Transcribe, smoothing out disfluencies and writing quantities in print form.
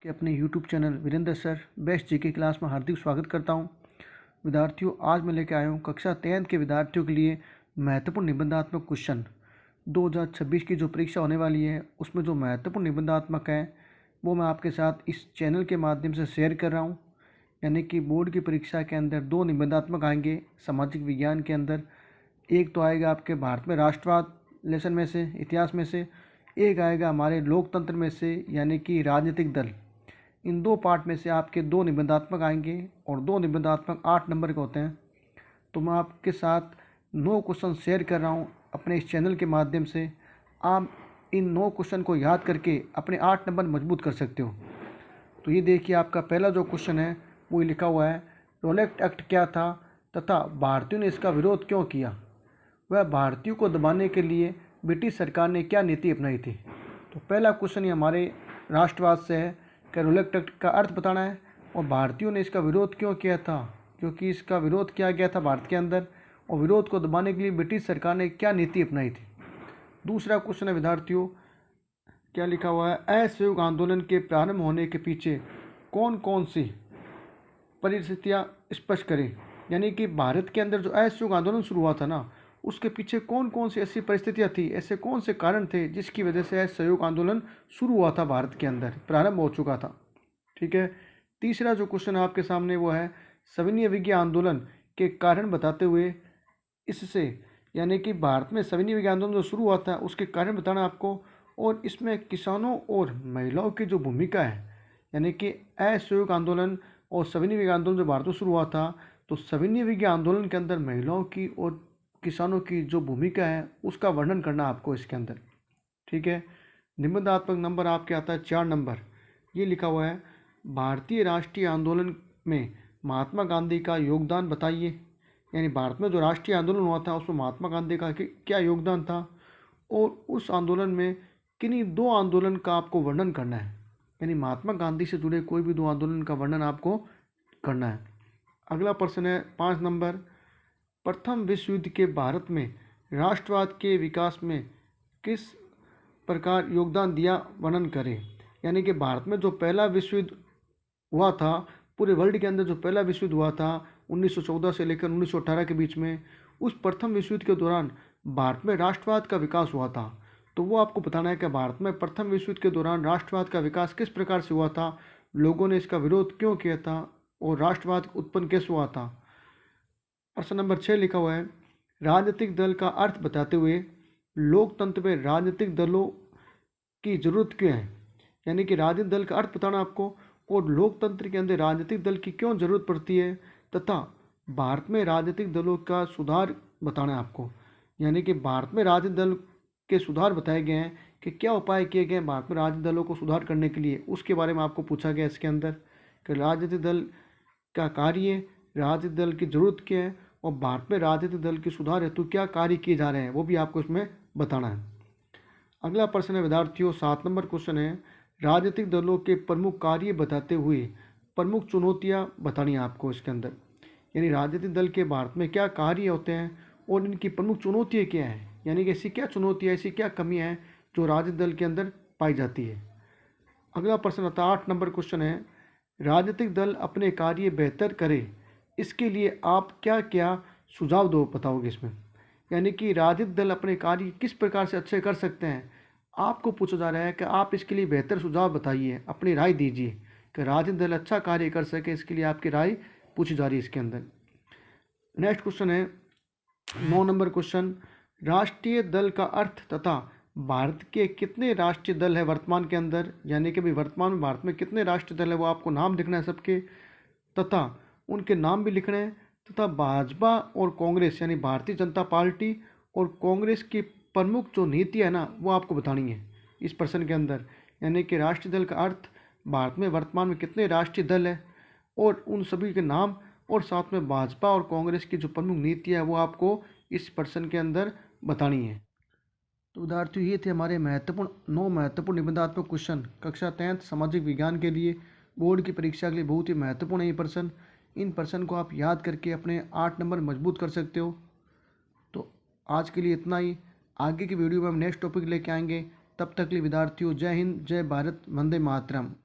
के अपने YouTube channel Virendra sir best GK class में हार्दिक स्वागत करता हूं। विद्यार्थियों, आज मैं लेकर आया हूं कक्षा 10 के विद्यार्थियों के लिए महत्वपूर्ण निबंधात्मक क्वेश्चन। 2026 की जो परीक्षा होने वाली है उसमें जो महत्वपूर्ण निबंधात्मक है वो मैं आपके साथ इस चैनल के माध्यम से शेयर कर रहा हूँ। यानी कि बोर्ड की परीक्षा के अंदर 2 निबंधात्मक आएंगे सामाजिक विज्ञान के अंदर। एक तो आएगा आपके भारत में राष्ट्रवाद लेसन में से, इतिहास में से। एक आएगा हमारे लोकतंत्र में से यानी कि राजनीतिक दल। इन 2 पार्ट में से आपके 2 निबंधात्मक आएंगे और 2 निबंधात्मक 8 नंबर के होते हैं। तो मैं आपके साथ 9 क्वेश्चन शेयर कर रहा हूं अपने इस चैनल के माध्यम से। आप इन 9 क्वेश्चन को याद करके अपने 8 नंबर मजबूत कर सकते हो। तो ये देखिए, आपका पहला जो क्वेश्चन है वो लिखा हुआ है, रोलेट एक्ट क्या था तथा भारतीयों ने इसका विरोध क्यों किया। वह भारतीयों को दबाने के लिए ब्रिटिश सरकार ने क्या नीति अपनाई थी। तो पहला क्वेश्चन ये हमारे राष्ट्रवाद से है कि रोलेट एक्ट का अर्थ बताना है और भारतीयों ने इसका विरोध क्यों किया था, क्योंकि इसका विरोध किया गया था भारत के अंदर, और विरोध को दबाने के लिए ब्रिटिश सरकार ने क्या नीति अपनाई थी। दूसरा क्वेश्चन है विद्यार्थियों, क्या लिखा हुआ है, असहयोग आंदोलन के प्रारंभ होने के पीछे कौन कौन सी परिस्थितियाँ स्पष्ट करें। यानी कि भारत के अंदर जो असहयोग आंदोलन शुरू हुआ था ना, उसके पीछे कौन कौन सी ऐसी परिस्थितियाँ थी, ऐसे कौन से कारण थे जिसकी वजह से असहयोग आंदोलन शुरू हुआ था, भारत के अंदर प्रारंभ हो चुका था। ठीक है। तीसरा जो क्वेश्चन आपके सामने वो है, सविनय विज्ञान आंदोलन के कारण बताते हुए इससे, यानी कि भारत में सविनय विज्ञान आंदोलन जो शुरू हुआ था उसके कारण बताना आपको, और इसमें किसानों और महिलाओं की जो भूमिका है, यानी कि असहयोग आंदोलन और सविनय विज्ञान आंदोलन जो भारत में शुरू हुआ था, तो सविनय विज्ञान आंदोलन के अंदर महिलाओं की और किसानों की जो भूमिका है उसका वर्णन करना आपको इसके अंदर। ठीक है। निबंधात्मक नंबर आपके आता है 4 नंबर। ये लिखा हुआ है, भारतीय राष्ट्रीय आंदोलन में महात्मा गांधी का योगदान बताइए। यानी भारत में जो राष्ट्रीय आंदोलन हुआ था उसमें महात्मा गांधी का क्या योगदान था, और उस आंदोलन में किन्हीं 2 आंदोलन का आपको वर्णन करना है। यानी महात्मा गांधी से जुड़े कोई भी 2 आंदोलन का वर्णन आपको करना है। अगला प्रश्न है 5 नंबर, प्रथम विश्व युद्ध के भारत में राष्ट्रवाद के विकास में किस प्रकार योगदान दिया, वर्णन करें। यानी कि भारत में जो पहला विश्व युद्ध हुआ था, पूरे वर्ल्ड के अंदर जो पहला विश्व युद्ध हुआ था 1914 से लेकर 1918 के बीच में, उस प्रथम विश्व युद्ध के दौरान भारत में राष्ट्रवाद का विकास हुआ था। तो वो आपको बताना है कि भारत में प्रथम विश्व युद्ध के दौरान राष्ट्रवाद का विकास किस प्रकार से हुआ था, लोगों ने इसका विरोध क्यों किया था, और राष्ट्रवाद उत्पन्न कैसे हुआ था। प्रश्न नंबर 6 लिखा हुआ है, राजनीतिक दल का अर्थ बताते हुए लोकतंत्र में राजनीतिक दलों की जरूरत क्यों है। यानी कि राजनीतिक दल का अर्थ बताना आपको, और लोकतंत्र के अंदर राजनीतिक दल की क्यों जरूरत पड़ती है, तथा भारत में राजनीतिक दलों का सुधार बताना है आपको। यानी कि भारत में राजनीतिक दल के सुधार बताए गए हैं कि क्या उपाय किए गए हैं भारत में राजनीतिक दलों को सुधार करने के लिए, उसके बारे में आपको पूछा गया इसके अंदर कि राजनीतिक दल का कार्य, राजनीतिक दल की जरूरत क्या है, और भारत में राजनीतिक दल के सुधार हेतु क्या कार्य किए जा रहे हैं, वो भी आपको इसमें बताना है। अगला प्रश्न है विद्यार्थियों 7 नंबर क्वेश्चन है, राजनीतिक दलों के प्रमुख कार्य बताते हुए प्रमुख चुनौतियां बतानी है आपको इसके अंदर। यानी राजनीतिक दल के भारत में क्या कार्य होते हैं और इनकी प्रमुख चुनौतियाँ क्या हैं, यानी कि ऐसी क्या चुनौतियाँ, ऐसी क्या कमियाँ हैं जो राजनीतिक दल के अंदर पाई जाती है। अगला प्रश्न आता है 8 नंबर क्वेश्चन है, राजनीतिक दल अपने कार्य बेहतर करे इसके लिए आप क्या क्या सुझाव दो बताओगे इसमें। यानी कि राजनीतिक दल अपने कार्य किस प्रकार से अच्छे कर सकते हैं, आपको पूछा जा रहा है कि आप इसके लिए बेहतर सुझाव बताइए, अपनी राय दीजिए कि राजनीतिक दल अच्छा कार्य कर सके, इसके लिए आपकी राय पूछी जा रही है इसके अंदर। नेक्स्ट क्वेश्चन है 9 नंबर क्वेश्चन, राष्ट्रीय दल का अर्थ तथा भारत के कितने राष्ट्रीय दल है वर्तमान के अंदर। यानी कि भाई वर्तमान में भारत में कितने राष्ट्रीय दल है, वो आपको नाम लिखना है सबके, तथा उनके नाम भी लिखने हैं, तथा भाजपा और कांग्रेस यानी भारतीय जनता पार्टी और कांग्रेस की प्रमुख जो नीति है ना, वो आपको बतानी है इस प्रश्न के अंदर। यानी कि राष्ट्रीय दल का अर्थ, भारत में वर्तमान में कितने राष्ट्रीय दल है, और उन सभी के नाम, और साथ में भाजपा और कांग्रेस की जो प्रमुख नीति है वो आपको इस प्रश्न के अंदर बतानी है। तो विद्यार्थियों, ये थे हमारे 9 महत्वपूर्ण निबंधात्मक क्वेश्चन कक्षा 10 सामाजिक विज्ञान के लिए, बोर्ड की परीक्षा के लिए बहुत ही महत्वपूर्ण है ये प्रश्न। इन प्रश्न को आप याद करके अपने 8 नंबर मजबूत कर सकते हो। तो आज के लिए इतना ही। आगे की वीडियो में हम नेक्स्ट टॉपिक लेके आएंगे। तब तक के लिए विद्यार्थियों, जय हिंद, जय भारत, वंदे मातरम।